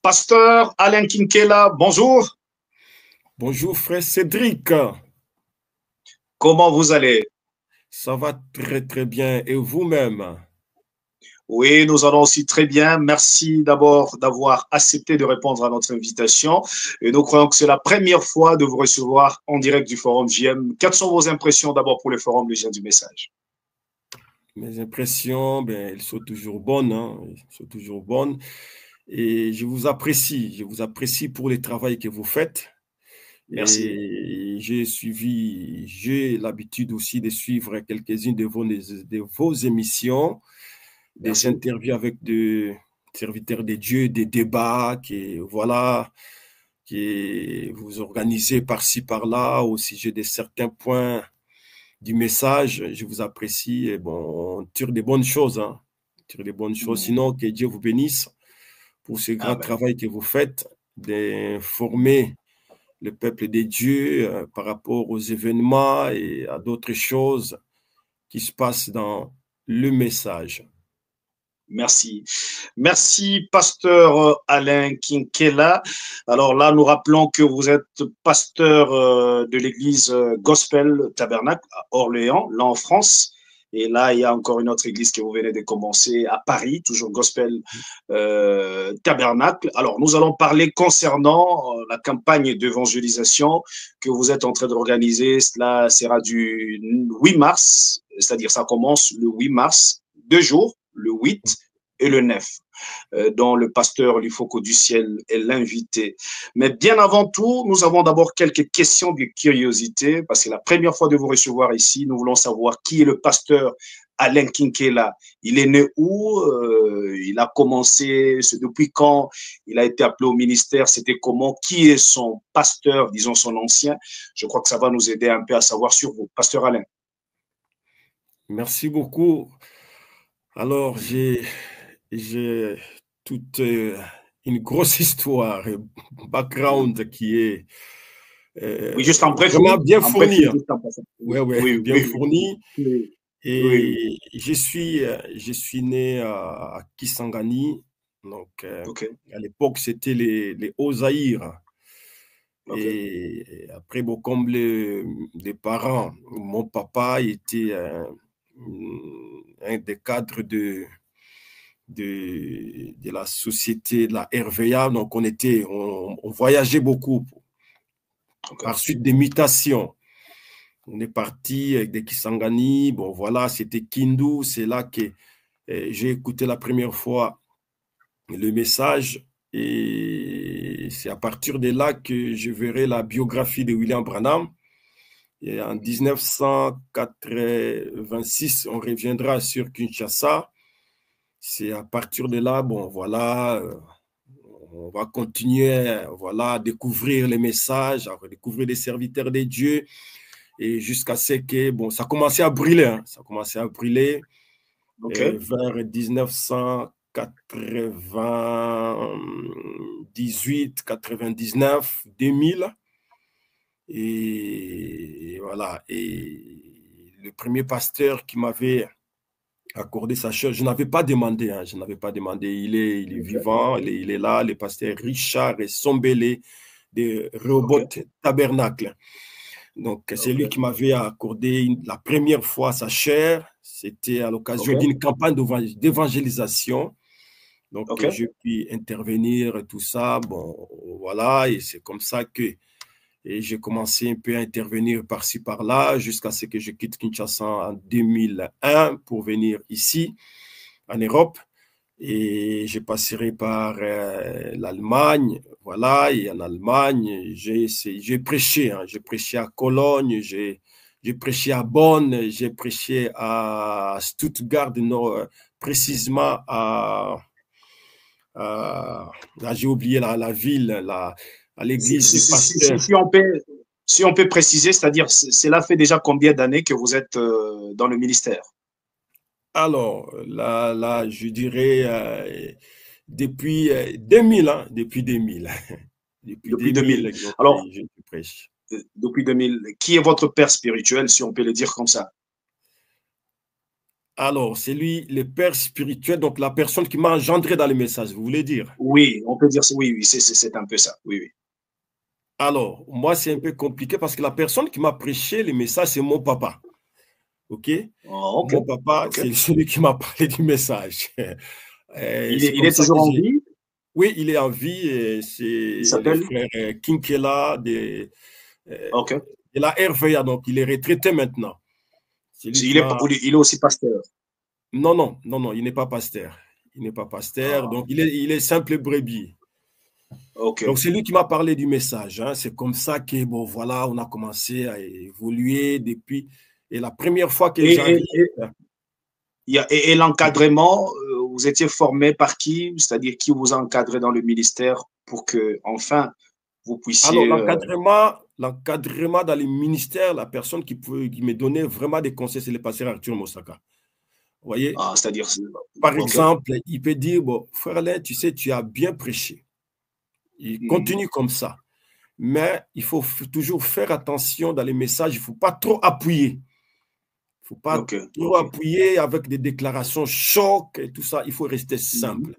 Pasteur Alain Kinkela, bonjour. Bonjour frère Cédric, Comment vous allez? ça va très très bien et vous-même? Oui, nous allons aussi très bien. Merci d'abord d'avoir accepté de répondre à notre invitation. Et nous croyons que c'est la première fois de vous recevoir en direct du Forum JM. Quelles sont vos impressions d'abord pour le Forum Le Gien du Message? Mes impressions, ben, elles sont toujours bonnes, hein, elles sont toujours bonnes et je vous apprécie pour le travail que vous faites Merci. et j'ai l'habitude aussi de suivre quelques-unes de vos émissions, des Merci. interviews avec des serviteurs de Dieu, des débats que vous organisez par-ci, par-là au sujet de certains points du message. Je vous apprécie. Et bon, on tire des bonnes choses, hein. On tire des bonnes choses. Sinon, que Dieu vous bénisse pour ce grand Amen. travail que vous faites d'informer le peuple de Dieu par rapport aux événements et à d'autres choses qui se passent dans le message. Merci. Merci, pasteur Alain Kinkela. Alors là, nous rappelons que vous êtes pasteur de l'église Gospel Tabernacle à Orléans, là en France. Et là, il y a encore une autre église que vous venez de commencer à Paris, toujours Gospel Tabernacle. Alors, nous allons parler concernant la campagne d'évangélisation que vous êtes en train d'organiser. Cela sera du 8 mars, c'est-à-dire ça commence le 8 mars, 2 jours, le 8 et le 9, dont le pasteur Lifoko du ciel est l'invité. Mais bien avant tout, nous avons d'abord quelques questions de curiosité, parce que c'est la première fois de vous recevoir ici. Nous voulons savoir qui est le pasteur Alain Kinkela. Il est né où? Il a commencé, depuis quand il a été appelé au ministère? C'était comment? Qui est son pasteur, disons son ancien? Je crois que ça va nous aider un peu à savoir sur vous. Pasteur Alain. Merci beaucoup. Alors, j'ai toute une grosse histoire, un background qui est Oui, juste en bref, vraiment oui. bien En bref, fourni, oui, hein. juste en passant. Ouais, Oui, ouais, oui, bien oui, oui, fourni. oui, oui. Et je suis né à Kisangani. Donc, OK, à l'époque, c'était les Hauts-Zaïre. OK. Et après, bon, comme les parents, mon papa était un des cadres de la société, de la RVA. Donc, on voyageait beaucoup OK. par suite des mutations. On est parti avec des Kisangani. Bon, voilà, c'était Kindu. C'est là que j'ai écouté la première fois le message. Et c'est à partir de là que je verrai la biographie de William Branham. Et en 1986, on reviendra sur Kinshasa. C'est à partir de là, bon, voilà, on va continuer, voilà, à découvrir les messages, à découvrir les serviteurs de Dieu, et jusqu'à ce que, bon, ça commençait à brûler, hein, ça commençait à brûler OK. vers 1998, 99, 2000. Et voilà. Et le premier pasteur qui m'avait accordé sa chair, je n'avais pas demandé, hein, je n'avais pas demandé. Il est OK. vivant, il est là, le pasteur Richard et Sombele de OK. Rehoboth Tabernacle. Donc, c'est lui OK. qui m'avait accordé la première fois sa chair. C'était à l'occasion OK. d'une campagne d'évangélisation. Donc, OK. j'ai pu intervenir et tout ça. Bon, voilà, et c'est comme ça que et j'ai commencé un peu à intervenir par-ci, par-là, jusqu'à ce que je quitte Kinshasa en 2001 pour venir ici, en Europe. Et je passerai par l'Allemagne, voilà, et en Allemagne, j'ai prêché, hein, j'ai prêché à Cologne, j'ai prêché à Bonn, j'ai prêché à Stuttgart, non, précisément j'ai oublié la ville, à Si, l'église si, du si, si, si, pasteur. si on peut préciser, c'est-à-dire, cela fait déjà combien d'années que vous êtes dans le ministère? Alors, là, je dirais depuis 2000, hein, depuis 2000. Depuis Depuis 2000. 2000, donc, Alors, je prêche. depuis 2000, qui est votre père spirituel, si on peut le dire comme ça? Alors, c'est lui, le père spirituel, donc la personne qui m'a engendré dans le message, vous voulez dire? Oui, on peut dire ça. Oui, oui, c'est un peu ça. Oui, oui. Alors, moi, c'est un peu compliqué parce que la personne qui m'a prêché le message, c'est mon papa. OK? Oh, ok, Mon papa, ok. c'est celui qui m'a parlé du message. C'est Il comme est ça que toujours en j'ai. vie. Oui, il est en vie. C'est Il le s'appelle. frère Kinkela euh, Ok. de la RVA. Donc, il est retraité maintenant. C'est lui qui m'a. Il est aussi pasteur. Non, non, non, non, il n'est pas pasteur. Il n'est pas pasteur. Ah, Donc, il est simple brebis. ok. Donc, c'est lui qui m'a parlé du message, hein. C'est comme ça que, bon, voilà, on a commencé à évoluer depuis. Et la première fois que Et, j'arrive, et l'encadrement, vous étiez formé par qui? C'est-à-dire qui vous a encadré dans le ministère pour que, enfin, vous alors puissiez. l'encadrement dans les ministères, la personne qui me donnait vraiment des conseils, c'est le pasteur Arthur Mosaka. Vous voyez, C'est-à-dire. par Ok. exemple, il peut dire, bon, frère Alain, tu sais, tu as bien prêché. Il Mhm. continue comme ça. Mais il faut toujours faire attention dans les messages, il ne faut pas trop appuyer. Il ne faut pas Ok, trop ok. appuyer avec des déclarations choc et tout ça. Il faut rester Mhm. simple.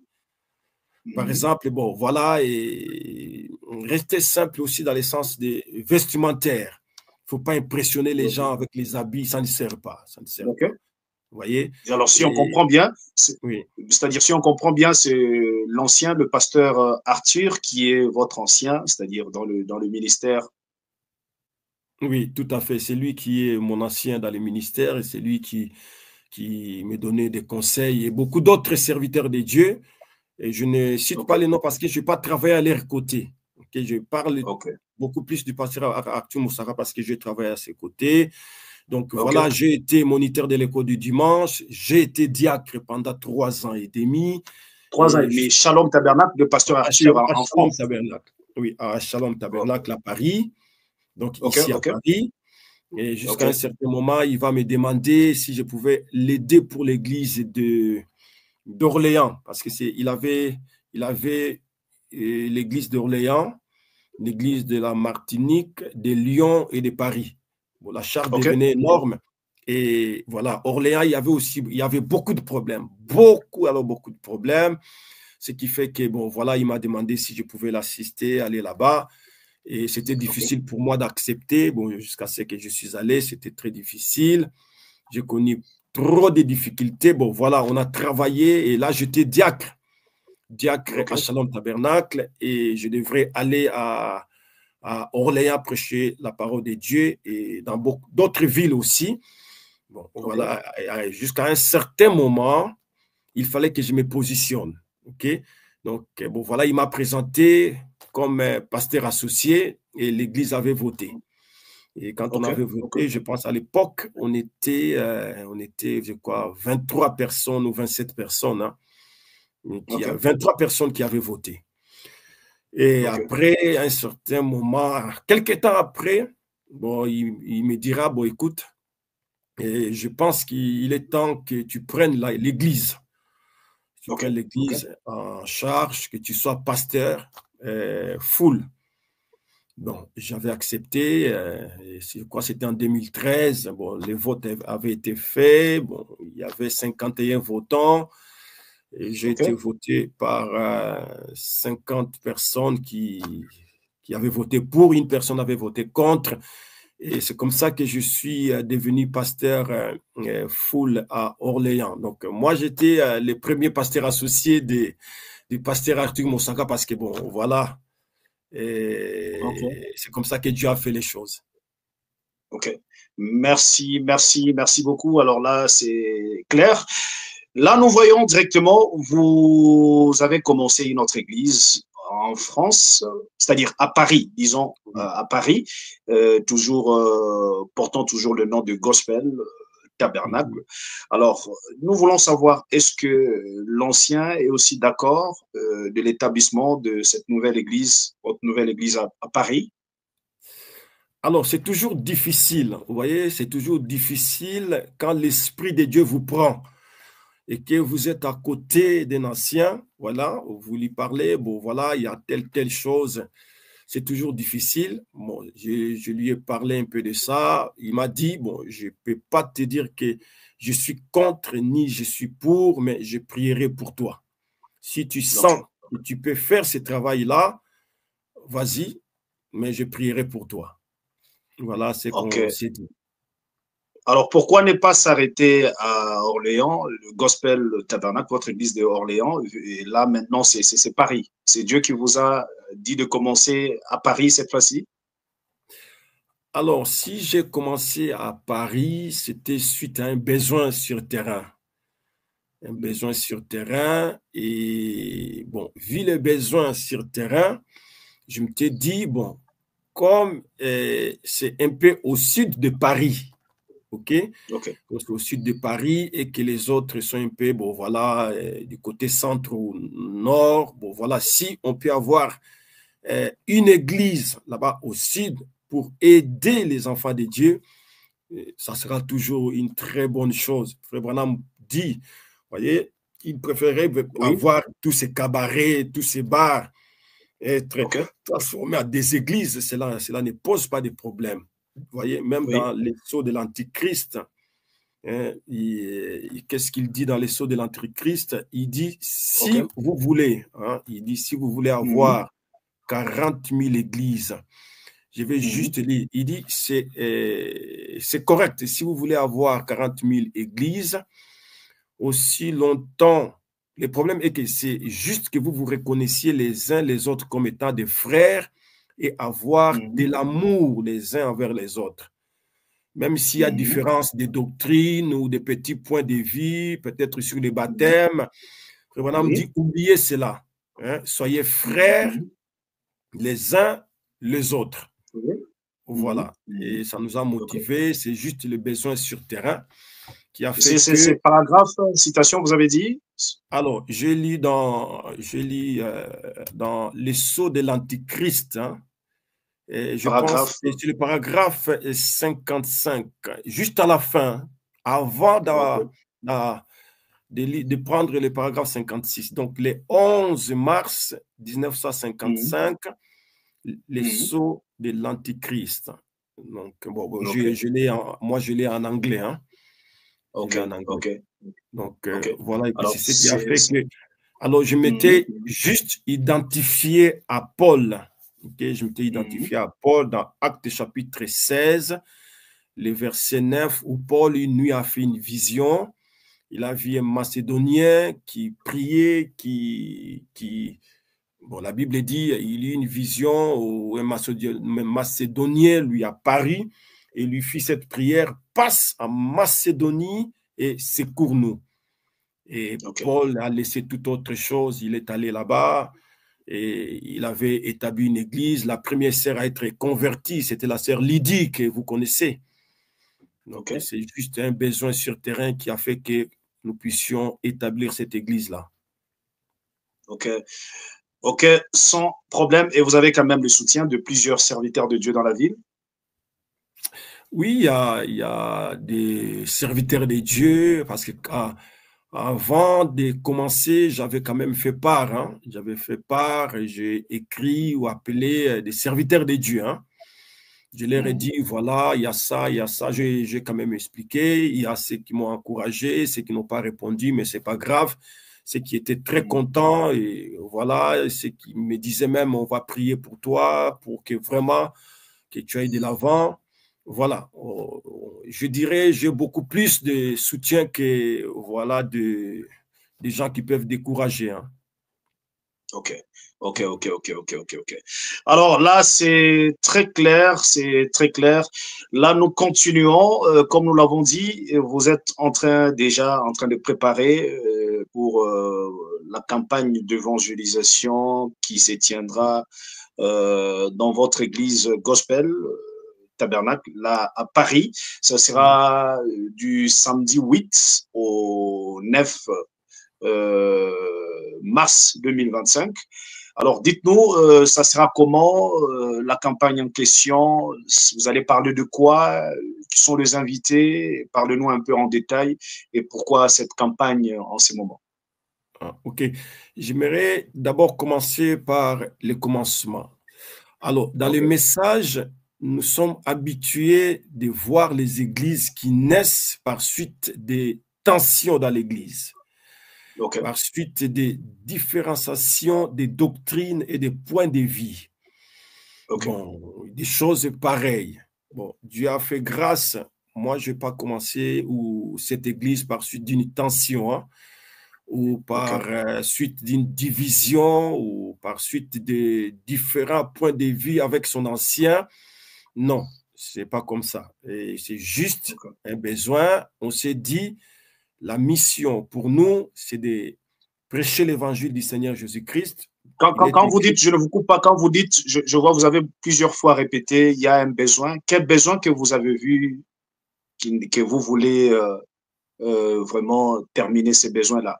Par Mhm. exemple, bon, voilà, et rester simple aussi dans le sens des vestimentaires. Il ne faut pas impressionner les Ok. gens avec les habits, ça ne sert pas. Ça ne sert Ok. pas. Vous voyez? Alors, si on Et comprend bien, oui, c'est-à-dire si on comprend bien, c'est l'ancien, le pasteur Arthur, qui est votre ancien, c'est-à-dire dans le ministère. oui, tout à fait. C'est lui qui est mon ancien dans les ministères et c'est lui qui me donnait des conseils et beaucoup d'autres serviteurs de Dieu. Et je ne cite Ok, pas les noms parce que je n'ai pas travaillé à leur côté. Ok, je parle ok, beaucoup plus du pasteur Arthur Moussara parce que je travaille à ses côtés. Donc ok. voilà, j'ai été moniteur de l'école du dimanche, j'ai été diacre pendant 3 ans et demi 3 ans et et demi. Shalom Tabernacle de pasteur Arthur À en Shalom France. Tabernacle. Oui, à Shalom Ok, Tabernacle à Paris, donc ok, ici à ok, Paris. Et ok, jusqu'à un certain moment, il va me demander si je pouvais l'aider pour l'église d'Orléans, parce que il avait l'église d'Orléans, l'église de la Martinique, de Lyon et de Paris. Bon, la charte ok, devenait ok, énorme. Et voilà, Orléans, il y avait beaucoup de problèmes. Beaucoup, alors beaucoup de problèmes. Ce qui fait que, bon, voilà, il m'a demandé si je pouvais l'assister, aller là-bas. Et c'était ok, difficile pour moi d'accepter. Bon, jusqu'à ce que je suis allé, c'était très difficile. J'ai connu trop de difficultés. Bon, voilà, on a travaillé et là, j'étais diacre ok, à Shalom Tabernacle et je devrais aller à Orléans prêcher la parole de Dieu et dans beaucoup d'autres villes aussi. Bon, ok, voilà, jusqu'à un certain moment, il fallait que je me positionne. OK? Donc, bon, voilà, il m'a présenté comme pasteur associé et l'Église avait voté. Et quand on ok, avait ok, voté, je pense à l'époque, on était, je crois, 23 personnes ou 27 personnes, hein, ok, 23 personnes qui avaient voté. Et ok, après, à un certain moment, quelques temps après, bon, il me dira, bon, écoute, et je pense qu'il est temps que tu prennes l'Église. Tu ok, prennes ok, l'Église en charge, que tu sois pasteur full. Bon, j'avais accepté, je crois que c'était en 2013. Bon, les votes avaient été faits. Bon, il y avait 51 votants. Et j'ai ok, été voté par 50 personnes qui avaient voté pour, une personne avait voté contre. Et c'est comme ça que je suis devenu pasteur full à Orléans. Donc, moi, j'étais le premier pasteur associé du pasteur Arthur Moussaka parce que, bon, voilà, ok, c'est comme ça que Dieu a fait les choses. ok. Merci, merci, merci beaucoup. Alors là, c'est clair. Là, nous voyons directement, vous avez commencé une autre église en France, c'est-à-dire à Paris, disons, à Paris, toujours portant toujours le nom de Gospel Tabernacle. Mhm. Alors, nous voulons savoir, est-ce que l'ancien est aussi d'accord de l'établissement de cette nouvelle église, votre nouvelle église à Paris? Alors, c'est toujours difficile, vous voyez, c'est toujours difficile quand l'Esprit de Dieu vous prend et que vous êtes à côté d'un ancien, voilà, vous lui parlez, bon, voilà, il y a telle chose. c'est toujours difficile. Bon, je lui ai parlé un peu de ça. Il m'a dit, bon, je ne peux pas te dire que je suis contre ni je suis pour, mais je prierai pour toi. Si tu Ok, sens que tu peux faire ce travail-là, vas-y, mais je prierai pour toi. Voilà ce ok. qu'on s'est dit. Alors, pourquoi ne pas s'arrêter à Orléans, le Gospel Tabernacle, votre église de Orléans, et là, maintenant, c'est Paris. C'est Dieu qui vous a dit de commencer à Paris cette fois-ci? Alors, si j'ai commencé à Paris, c'était suite à un besoin sur terrain. Un besoin sur terrain. Et bon, vu les besoins sur terrain, je me suis dit, bon, comme c'est un peu au sud de Paris, OK? Ok. Au sud de Paris et que les autres sont un peu, bon, voilà, du côté centre ou nord, bon, voilà, si on peut avoir une église là-bas au sud pour aider les enfants de Dieu, ça sera toujours une très bonne chose. Frère Branham dit, vous voyez, il préférait Oui. avoir tous ces cabarets, tous ces bars, être Ok. transformés en des églises. Cela ne pose pas de problème. Vous voyez, même Oui. dans les sceaux de l'Antichrist, hein, qu'est-ce qu'il dit dans les sceaux de l'Antichrist? Il dit, Ok. si vous voulez, hein, il dit, si vous voulez Mhm. avoir 40 000 églises, je vais Mhm. juste lire. Il dit, c'est correct. Si vous voulez avoir 40 000 églises, aussi longtemps, le problème est que c'est juste que vous vous reconnaissiez les uns les autres comme étant des frères et avoir de Mhm. l'amour les uns envers les autres. Même s'il y a Mhm. différence de doctrine ou des petits points de vue, peut-être sur les Mhm. baptêmes, Frère me Oui. dit, oubliez cela. Hein. Soyez Mhm. frères Mhm. les uns les autres. Oui. Mhm. Voilà. Mhm. Et ça nous a Ok. motivés. C'est juste le besoin sur terrain qui a fait que. C'est paragraphe, citation, vous avez dit? Alors, je lis dans les sceaux de l'Antichrist. Hein, et je pense Paragraphe. que c'est le paragraphe 55, juste à la fin, avant Ok. de prendre le paragraphe 56. Donc, le 11 mars Mhm. 1955, les Mhm. sceaux de l'Antichrist. Donc, bon, Ok. moi, je l'ai en anglais. Hein, je Ok. l'ai en anglais. Ok. Donc, Ok. voilà, et puis Alors, c'est ce qui a fait c'est. que. Alors, je Mhm. m'étais juste identifié à Paul. Okay? Je m'étais Mhm. identifié à Paul dans Actes chapitre 16, le verset 9, où Paul, une nuit, a fait une vision. Il a vu un Macédonien qui priait, bon, la Bible dit, il eut une vision où un Macédonien lui a paru et lui fit cette prière, passe en Macédonie et secours-nous. Et Ok. Paul a laissé toute autre chose, il est allé là-bas et il avait établi une église. La première sœur à être convertie, c'était la sœur Lydie que vous connaissez. Donc, Ok. c'est juste un besoin sur terrain qui a fait que nous puissions établir cette église-là. Ok. Ok. Sans problème. Et vous avez quand même le soutien de plusieurs serviteurs de Dieu dans la ville? Oui, il y a des serviteurs de Dieu, parce que avant de commencer, j'avais quand même fait part. Hein. J'avais fait part et j'ai écrit ou appelé des serviteurs de Dieu. Hein. Je leur ai Mhm. dit, voilà, il y a ça, il y a ça. J'ai quand même expliqué. Il y a ceux qui m'ont encouragé, ceux qui n'ont pas répondu, mais c'est pas grave. Ceux qui étaient très Mhm. contents, et voilà, ceux qui me disaient même, on va prier pour toi, pour que vraiment, que tu ailles de l'avant. Voilà. Je dirais, j'ai beaucoup plus de soutien que, voilà, des gens qui peuvent décourager. Hein. Ok, ok, ok, ok, ok, ok, ok. Alors là, c'est très clair, c'est très clair. Là, nous continuons, comme nous l'avons dit, vous êtes déjà en train de préparer pour la campagne d'évangélisation qui se tiendra dans votre église gospel. Tabernacle, là, à Paris. Ça sera du samedi 8 au 9 euh, mars 2025. Alors, dites-nous, ça sera comment la campagne en question? Vous allez parler de quoi? Qui sont les invités? Parlez-nous un peu en détail et pourquoi cette campagne en ce moment. Ah, ok. J'aimerais d'abord commencer par le commencement. Alors, dans les Ok, messages, nous sommes habitués de voir les églises qui naissent par suite des tensions dans l'église, ok, par suite des différenciations des doctrines et des points de vie. ok, Bon, des choses pareilles. Bon, Dieu a fait grâce. Moi, je n'ai pas commencé cette église par suite d'une tension, hein, ou ok, par suite d'une division, ou par suite de différents points de vue avec son ancien. Non, c'est pas comme ça. Et c'est juste ok. un besoin. On s'est dit, la mission pour nous, c'est de prêcher l'évangile du Seigneur Jésus-Christ. Il est Quand vous écrit. dites, je ne vous coupe pas, quand vous dites, je vois, vous avez plusieurs fois répété, il y a un besoin. Quel besoin que vous avez vu, que vous voulez vraiment terminer ces besoins-là,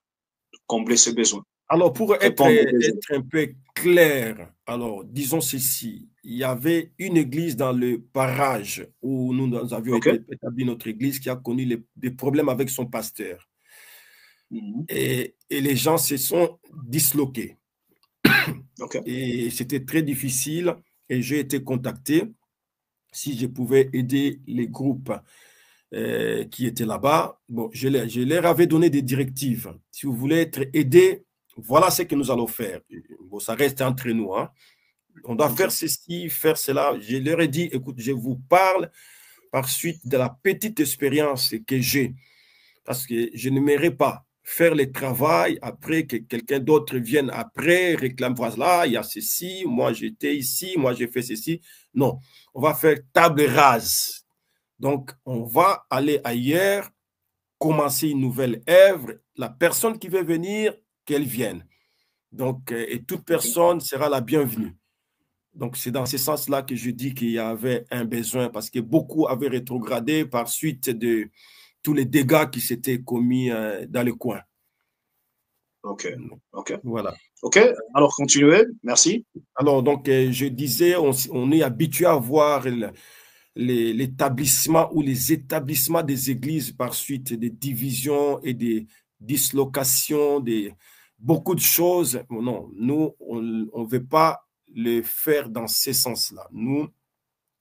combler ces besoins, Alors, pour répondre aux besoins? être un peu clair, alors, disons ceci. Il y avait une église dans le parage où nous avions OK? établi notre église qui a connu des problèmes avec son pasteur. Mhm. Et les gens se sont disloqués. OK. Et c'était très difficile. Et j'ai été contacté si je pouvais aider les groupes qui étaient là-bas. Bon, je leur avais donné des directives. Si vous voulez être aidé, voilà ce que nous allons faire. Bon, ça reste entre nous, hein. On doit OK. faire ceci, faire cela. Je leur ai dit, écoute, je vous parle par suite de la petite expérience que j'ai, parce que je n'aimerais pas faire le travail après que quelqu'un d'autre vienne après, réclame, voilà, il y a ceci, moi j'étais ici, moi j'ai fait ceci. Non, on va faire table rase. Donc, on va aller ailleurs, commencer une nouvelle œuvre. La personne qui veut venir, qu'elle vienne. Donc, et toute OK. personne sera la bienvenue. Donc, c'est dans ce sens-là que je dis qu'il y avait un besoin parce que beaucoup avaient rétrogradé par suite de tous les dégâts qui s'étaient commis dans le coin. OK. OK. Voilà. OK. Alors, continuez. Merci. Alors, donc, je disais, on est habitué à voir l'établissement ou les établissements des églises par suite des divisions et des dislocations, beaucoup de choses. Non, nous, on ne veut pas le faire dans ce sens-là. Nous,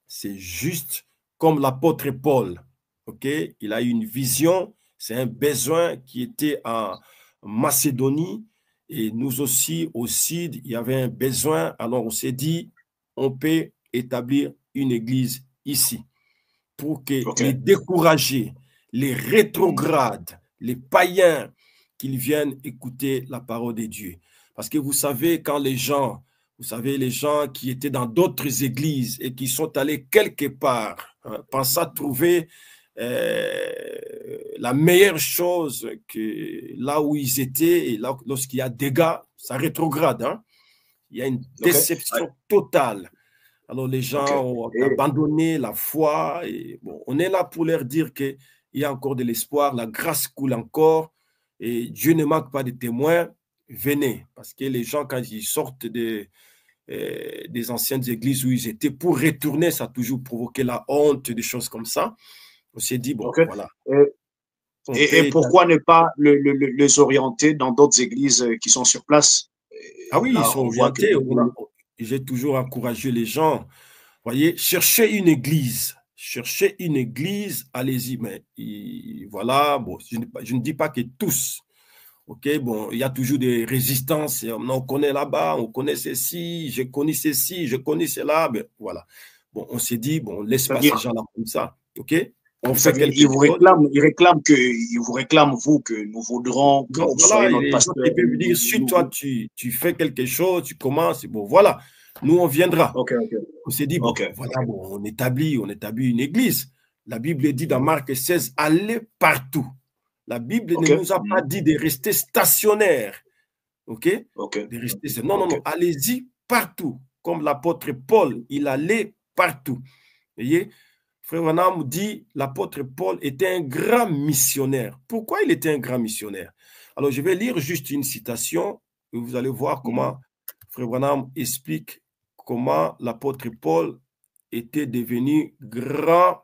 c'est juste comme l'apôtre Paul. OK? Il a eu une vision, c'est un besoin qui était en Macédonie et nous aussi, il y avait un besoin. Alors on s'est dit, on peut établir une église ici pour que les OK. découragés, les Mhm. rétrogrades, les païens, qu'ils viennent écouter la parole de Dieu. Parce que vous savez, quand les gens, vous savez, les gens qui étaient dans d'autres églises et qui sont allés quelque part, hein, pensant trouver la meilleure chose que là où ils étaient, et là, lorsqu'il y a des dégâts, ça rétrograde. Hein. Il y a une OK. Ouais. déception totale. Alors les OK. gens ont Et, abandonné la foi et bon, on est là pour leur dire qu'il y a encore de l'espoir, la grâce coule encore et Dieu ne manque pas de témoins. Venez, parce que les gens, quand ils sortent des anciennes églises où ils étaient, pour retourner, ça a toujours provoqué la honte, des choses comme ça. On s'est dit, bon, OK. voilà, Et, on peut et établir. pourquoi ne pas les orienter dans d'autres églises qui sont sur place? Ah oui, ils Là, sont on voit que orientés. J'ai toujours encouragé les gens. Voyez, cherchez une église, allez-y. Mais voilà, bon, je ne dis pas que tous, ok, bon, il y a toujours des résistances. On connaît là-bas, on connaît ceci, je connais cela, mais voilà. Bon, on s'est dit, bon, on laisse pas ces c'est-à-dire, gens-là comme ça, ok? On fait c'est-à-dire, quelque chose. ils vous réclament, vous, que nous voudrons que Donc vous soyez voilà, et notre les gens pasteur. qui peuvent me dire, si toi tu fais quelque chose, tu commences, bon, voilà, nous on viendra. OK, OK, On s'est dit, bon, OK, voilà, OK, bon, on établit une église. La Bible dit dans mhm, Marc 16, allez partout. La Bible ne OK, nous a pas mhm, dit de rester stationnaire, ok? OK, De rester, non, non, OK, non, allez-y partout. Comme l'apôtre Paul, il allait partout. Vous voyez, Frère Branham dit, l'apôtre Paul était un grand missionnaire. Pourquoi il était un grand missionnaire? Alors, je vais lire juste une citation et vous allez voir mhm, comment Frère Branham explique comment l'apôtre Paul était devenu grand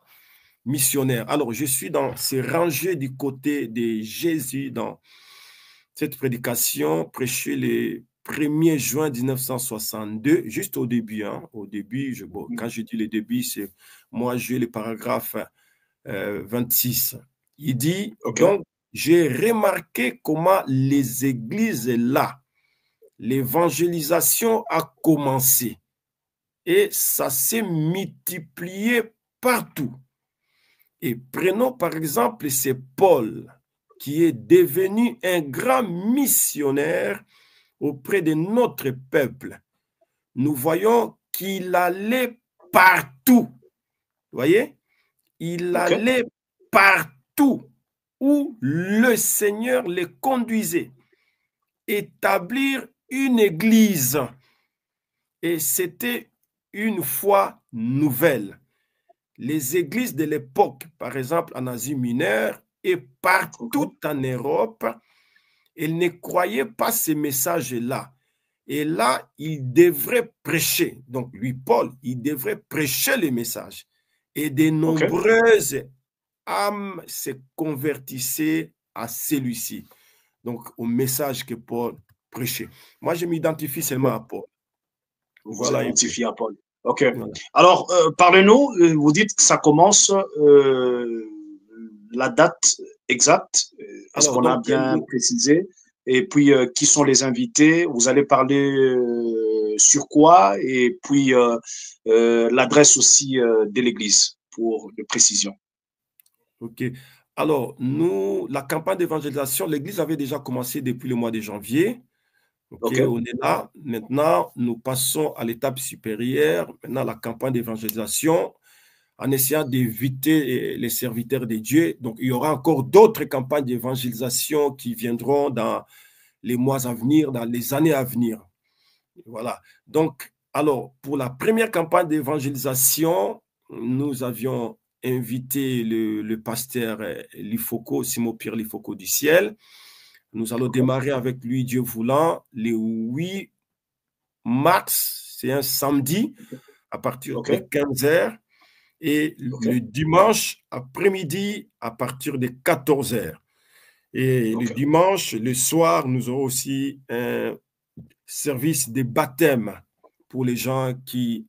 missionnaire. Alors, je suis dans ces rangées du côté de Jésus dans cette prédication, prêcher 1er juin 1962, juste au début. Hein, au début, bon, quand je dis le début, c'est moi, j'ai le paragraphe 26. Il dit, donc, j'ai remarqué comment les églises là, l'évangélisation a commencé et ça s'est multiplié partout. Et prenons par exemple, c'est Paul qui est devenu un grand missionnaire auprès de notre peuple. Nous voyons qu'il allait partout. Vous voyez? Il allait partout où le Seigneur les conduisait. Établir une église. Et c'était une foi nouvelle. Les églises de l'époque, par exemple en Asie mineure et partout en Europe, elles ne croyaient pas ces messages-là. Et là, il devrait prêcher. Donc, lui, Paul, il devrait prêcher les messages. Et de nombreuses âmes se convertissaient à celui-ci. Donc, au message que Paul prêchait. Moi, je m'identifie seulement à Paul. Vous identifiez à Paul. OK. Voilà. Alors, parlez-nous, vous dites que ça commence, la date exacte. Est-ce qu'on a bien précisé? Et puis, qui sont les invités? Vous allez parler sur quoi? Et puis, l'adresse aussi de l'église, pour de précision. OK. Alors, nous, la campagne d'évangélisation, l'église avait déjà commencé depuis le mois de janvier. Okay, on est là. Maintenant, nous passons à l'étape supérieure. Maintenant, la campagne d'évangélisation, en essayant d'éviter les serviteurs de Dieu. Donc, il y aura encore d'autres campagnes d'évangélisation qui viendront dans les mois à venir, dans les années à venir. Voilà. Donc, alors, pour la première campagne d'évangélisation, nous avions invité le pasteur Lifoko, Simon-Pierre Lifoko du ciel. Nous allons démarrer avec lui, Dieu voulant, le 8 mars, c'est un samedi, à partir de 15h, et le dimanche après-midi, à partir de 14h. Et le dimanche, le soir, nous aurons aussi un service de baptême pour les gens qui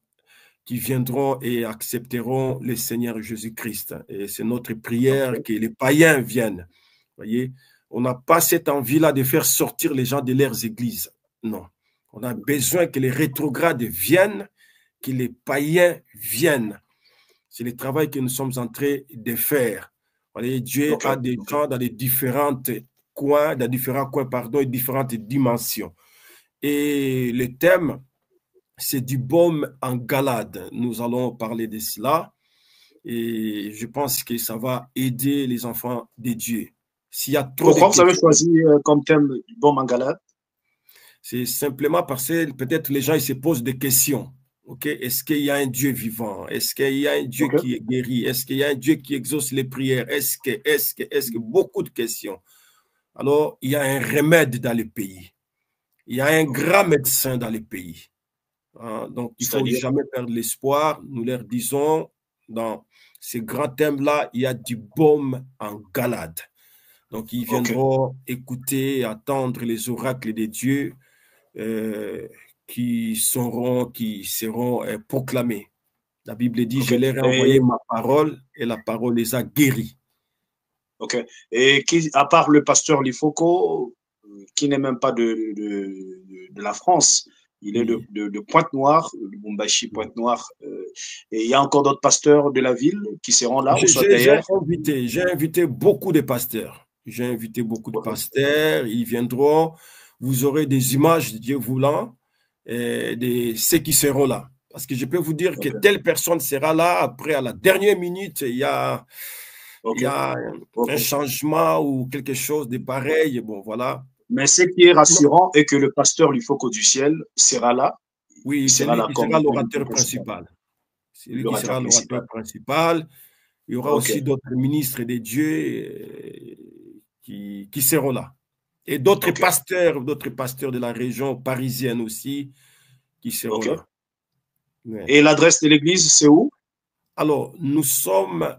viendront et accepteront le Seigneur Jésus-Christ. Et c'est notre prière que les païens viennent. Vous voyez, on n'a pas cette envie-là de faire sortir les gens de leurs églises. Non. On a besoin que les rétrogrades viennent, que les païens viennent. C'est le travail que nous sommes en train de faire. Vous voyez, Dieu a des gens dans les différents coins, et différentes dimensions. Et le thème, c'est du baume en Galade. Nous allons parler de cela. Et je pense que ça va aider les enfants de Dieu. S'il y a trop Pourquoi vous avez choisi comme thème du baume en Galade? C'est simplement parce que peut-être les gens ils se posent des questions. Okay? Est-ce qu'il y a un Dieu vivant? Est-ce qu'il y a un Dieu qui guérit? Est-ce qu'il y a un Dieu qui exauce les prières? Est-ce que beaucoup de questions. Alors, il y a un remède dans le pays. Il y a un grand médecin dans le pays. Donc, il ne faut jamais perdre l'espoir. Nous leur disons, dans ces grands thèmes-là, il y a du baume en Galade. Donc, ils viendront écouter, attendre les oracles de Dieu qui seront proclamés. La Bible dit, je leur ai envoyé ma parole et la parole les a guéris. OK. Et à part le pasteur Lifoko, qui n'est même pas de la France, il est de Pointe-Noire, de Lubumbashi, Pointe-Noire. Et il y a encore d'autres pasteurs de la ville qui seront là ou soit d'ailleurs? J'ai invité beaucoup de pasteurs. J'ai invité beaucoup de pasteurs. Ils viendront. Vous aurez des images, Dieu voulant, de ceux qui seront là. Parce que je peux vous dire que telle personne sera là. Après, à la dernière minute, il y a un changement ou quelque chose de pareil. Bon, voilà. Mais ce qui est rassurant est que le pasteur Lifoko du ciel sera là. Oui, c'est lui qui sera l'orateur principal. C'est lui qui sera l'orateur principal. Il y aura aussi d'autres ministres de Dieu qui seront là. Et d'autres pasteurs de la région parisienne aussi qui seront là. Ouais. Et l'adresse de l'église, c'est où? Alors, nous sommes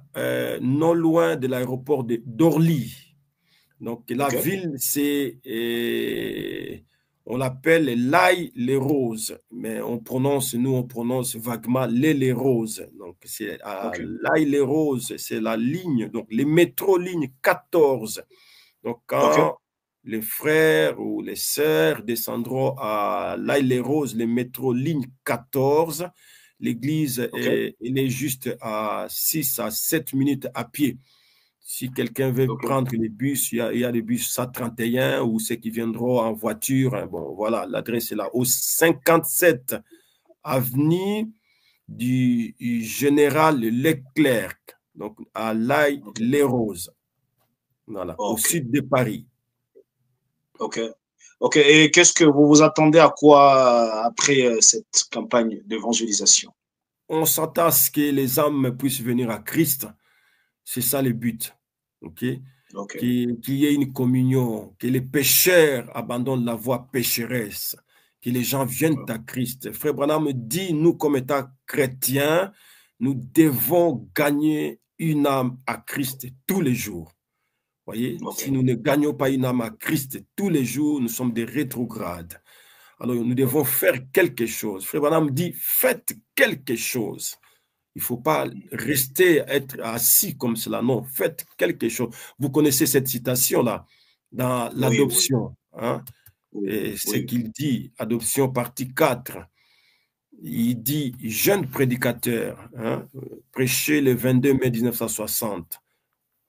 non loin de l'aéroport d'Orly. Donc, la ville, c'est On l'appelle l'ail les roses, mais nous, on prononce vaguement les roses. Donc, c'est l'ail les roses, c'est la ligne, donc les métros ligne 14. Donc, quand les frères ou les sœurs descendront à l'ail les roses, les métros ligne 14, l'église est juste à 6 à 7 minutes à pied. Si quelqu'un veut prendre les bus, il y a les bus 131 ou ceux qui viendront en voiture. Bon, voilà, l'adresse est là, au 57 avenue du Général Leclerc, donc à l'Aille-les-Roses, voilà, au sud de Paris. Ok. Et qu'est-ce que vous vous attendez à quoi après cette campagne d'évangélisation? On s'attend à ce que les âmes puissent venir à Christ. C'est ça le but. Qu'il y ait une communion, que les pécheurs abandonnent la voie pécheresse, que les gens viennent à Christ. Frère Branham me dit, nous comme étant chrétiens, nous devons gagner une âme à Christ tous les jours. Voyez, si nous ne gagnons pas une âme à Christ tous les jours, nous sommes des rétrogrades. Alors nous devons faire quelque chose. Frère Branham dit, faites quelque chose. Il ne faut pas rester, être assis comme cela. Non, faites quelque chose. Vous connaissez cette citation-là dans l'adoption. Hein? Et ce qu'il dit, adoption partie 4. Il dit, jeune prédicateur, hein, prêché le 22 mai 1960,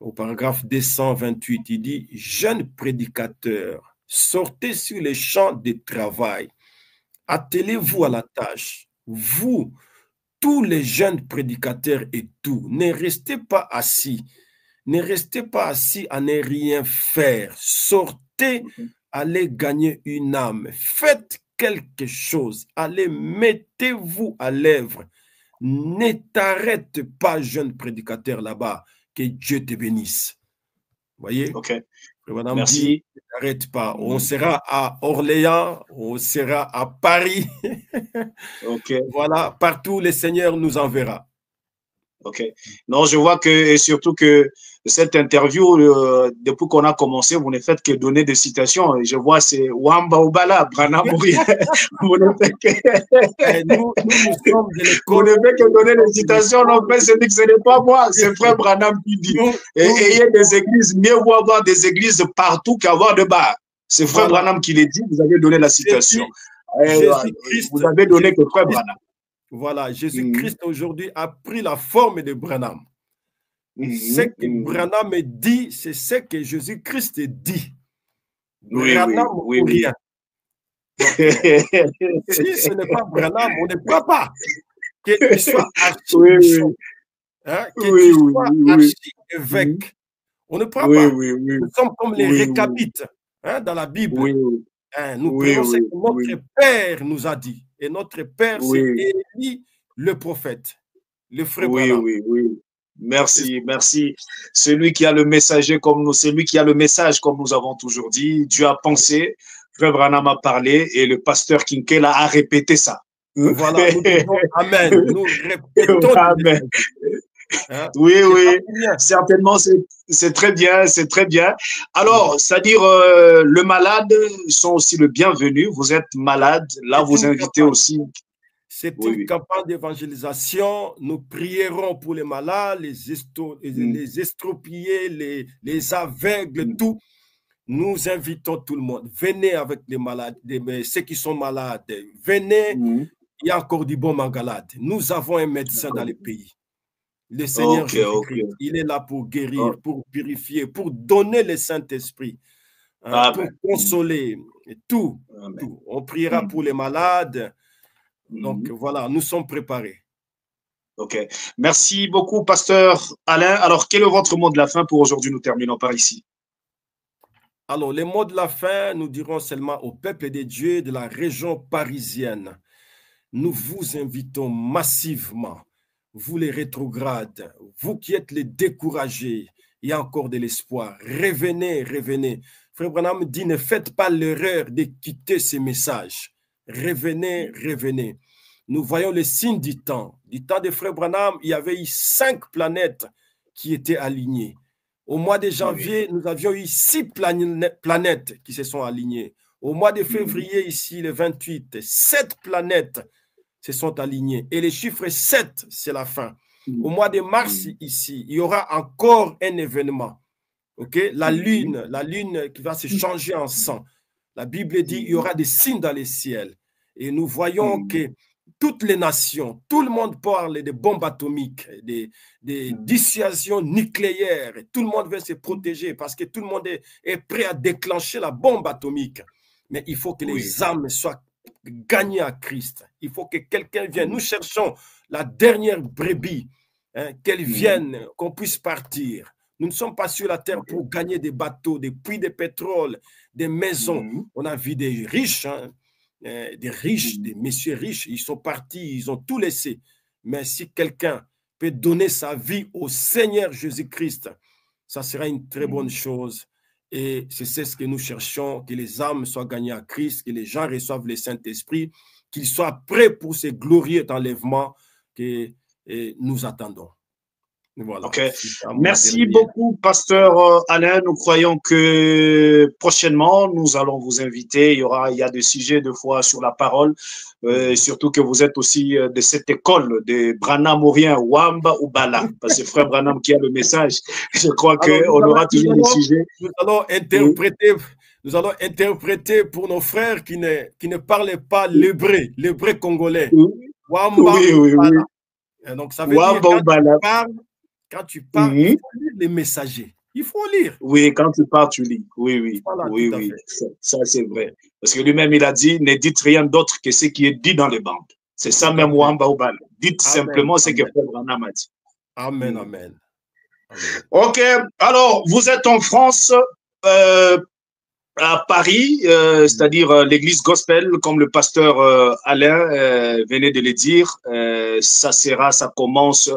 au paragraphe 228, il dit, jeune prédicateur, sortez sur les champs de travail, attelez-vous à la tâche. Vous, tous les jeunes prédicateurs et tout, ne restez pas assis. Ne restez pas assis à ne rien faire. Sortez, allez gagner une âme. Faites quelque chose. Allez, mettez-vous à l'œuvre. Ne t'arrête pas, jeune prédicateur là-bas. Que Dieu te bénisse. Vous voyez? Madame Merci. Ne t'arrête pas. On sera à Orléans, on sera à Paris. Voilà, partout le Seigneur nous enverra. Non, je vois que, et surtout que cette interview, depuis qu'on a commencé, vous ne faites que donner des citations. Je vois, c'est Wamba Oubala, Branham Mourier. Vous ne faites que, vous ne faites que donner des citations. Non, mais c'est que ce n'est pas moi, c'est Frère Branham qui dit. Et il y a des églises, mieux vaut avoir des églises partout qu'avoir de bars. C'est Frère Branham qui les dit, vous avez donné la citation. Vous avez donné que Frère Branham. Voilà, Jésus-Christ aujourd'hui a pris la forme de Branham. Ce que Branham dit, c'est ce que Jésus-Christ dit. Branham ou rien. Donc, si ce n'est pas Branham, on ne croit pas qu'il soit archi-bishop, hein, qu'il soit archi-évêque. On ne croit pas. Nous sommes comme les récapites hein, dans la Bible. Hein, nous prenons ce que notre Père nous a dit. Et notre Père, c'est Élie, le prophète, le frère Branham. Merci, merci. Celui qui a le messager comme nous, celui qui a le message comme nous avons toujours dit, Dieu a pensé, frère Branham a parlé et le pasteur Kinkela a répété ça. Voilà, nous disons Amen. Nous répétons. Amen. Hein? Oui, certainement, c'est très bien, c'est très bien. Alors, c'est-à-dire, le malade sont aussi le bienvenu. Vous êtes malade, là, vous invitez aussi. C'est une campagne d'évangélisation. Nous prierons pour les malades, les estropiés, les aveugles, tout. Nous invitons tout le monde. Venez avec les malades, ceux qui sont malades. Venez, il y a encore du bon malade. Nous avons un médecin dans le pays. Le Seigneur Jésus-Christ, il est là pour guérir, pour purifier, pour donner le Saint-Esprit, hein, pour consoler, tout. On priera pour les malades. Donc voilà, nous sommes préparés. Merci beaucoup, pasteur Alain. Alors, quel est votre mot de la fin pour aujourd'hui? Nous terminons par ici. Alors, les mots de la fin, nous dirons seulement au peuple de Dieu de la région parisienne. Nous vous invitons massivement. Vous les rétrogrades, vous qui êtes les découragés, il y a encore de l'espoir. Revenez, revenez. Frère Branham dit, ne faites pas l'erreur de quitter ces messages. Revenez, revenez. Nous voyons les signes du temps. Du temps de Frère Branham, il y avait eu 5 planètes qui étaient alignées. Au mois de janvier, nous avions eu 6 planètes qui se sont alignées. Au mois de février, ici, le 28, 7 planètes se sont alignées. Et le chiffre 7, c'est la fin. Au mois de mars, ici, il y aura encore un événement. Okay? La lune qui va se changer en sang. La Bible dit qu'il y aura des signes dans les ciels. Et nous voyons que toutes les nations, tout le monde parle des bombes atomiques, des dissuasions nucléaires. Tout le monde veut se protéger parce que tout le monde est prêt à déclencher la bombe atomique. Mais il faut que les âmes soient gagnées à Christ. Il faut que quelqu'un vienne. Nous cherchons la dernière brebis, hein, qu'elle vienne, qu'on puisse partir. Nous ne sommes pas sur la terre pour gagner des bateaux, des puits de pétrole, des maisons. On a vu des riches, hein, des messieurs riches, ils sont partis, ils ont tout laissé. Mais si quelqu'un peut donner sa vie au Seigneur Jésus-Christ, ça sera une très bonne chose. Et c'est ce que nous cherchons, que les âmes soient gagnées à Christ, que les gens reçoivent le Saint-Esprit, qu'ils soient prêts pour ce glorieux enlèvement que nous attendons. Voilà. Ok. Merci beaucoup, pasteur Alain. Nous croyons que prochainement, nous allons vous inviter. Il y a des sujets de foi sur la parole, surtout que vous êtes aussi de cette école de Branhamorien, Wamba ou Bala. Parce que frère Branham qui a le message, je crois qu'on aura toujours des sujets. Nous allons interpréter pour nos frères qui ne parlent pas l'hébreu congolais. Wamba oui. Donc, ça veut dire quand tu parles, il faut lire les messagers. Il faut lire. Oui, quand tu parles, tu lis. Oui. Voilà, oui. Ça c'est vrai. Parce que lui-même, il a dit, ne dites rien d'autre que ce qui est dit dans les bandes. C'est ça même, Wamba ou Bala. Dites simplement ce que Frère Branham a dit. Amen. Ok, alors, vous êtes en France, à Paris, c'est-à-dire l'église gospel, comme le pasteur Alain venait de le dire. Ça commence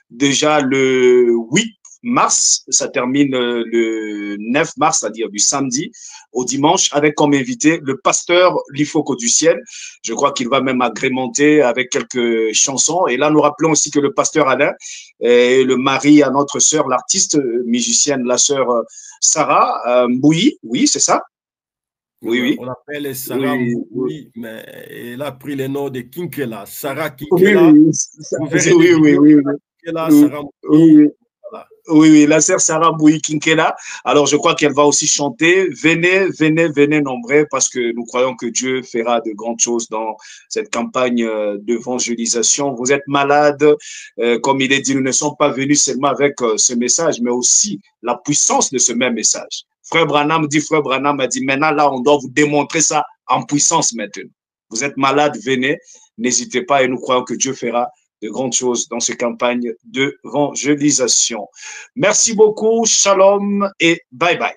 déjà le 8 mars, ça termine le 9 mars, c'est-à-dire du samedi au dimanche, avec comme invité le pasteur Lifoko du ciel. Je crois qu'il va même agrémenter avec quelques chansons. Et là, nous rappelons aussi que le pasteur Alain est le mari à notre sœur, l'artiste musicienne, la sœur Sarah Mbouyi. Oui, c'est ça? Oui. On appelle Sarah Mbouyi, mais elle a pris le nom de Kinkela. Sarah Kinkela. Oui, la sœur Sarah Mbouyi Kinkela. Alors, je crois qu'elle va aussi chanter. Venez nombreux, parce que nous croyons que Dieu fera de grandes choses dans cette campagne d'évangélisation. Vous êtes malades, comme il est dit, nous ne sommes pas venus seulement avec ce message, mais aussi la puissance de ce même message. Frère Branham a dit, maintenant là, on doit vous démontrer ça en puissance maintenant. Vous êtes malades, venez, n'hésitez pas, et nous croyons que Dieu fera de grandes choses dans ces campagnes d'évangélisation. Merci beaucoup, shalom et bye bye.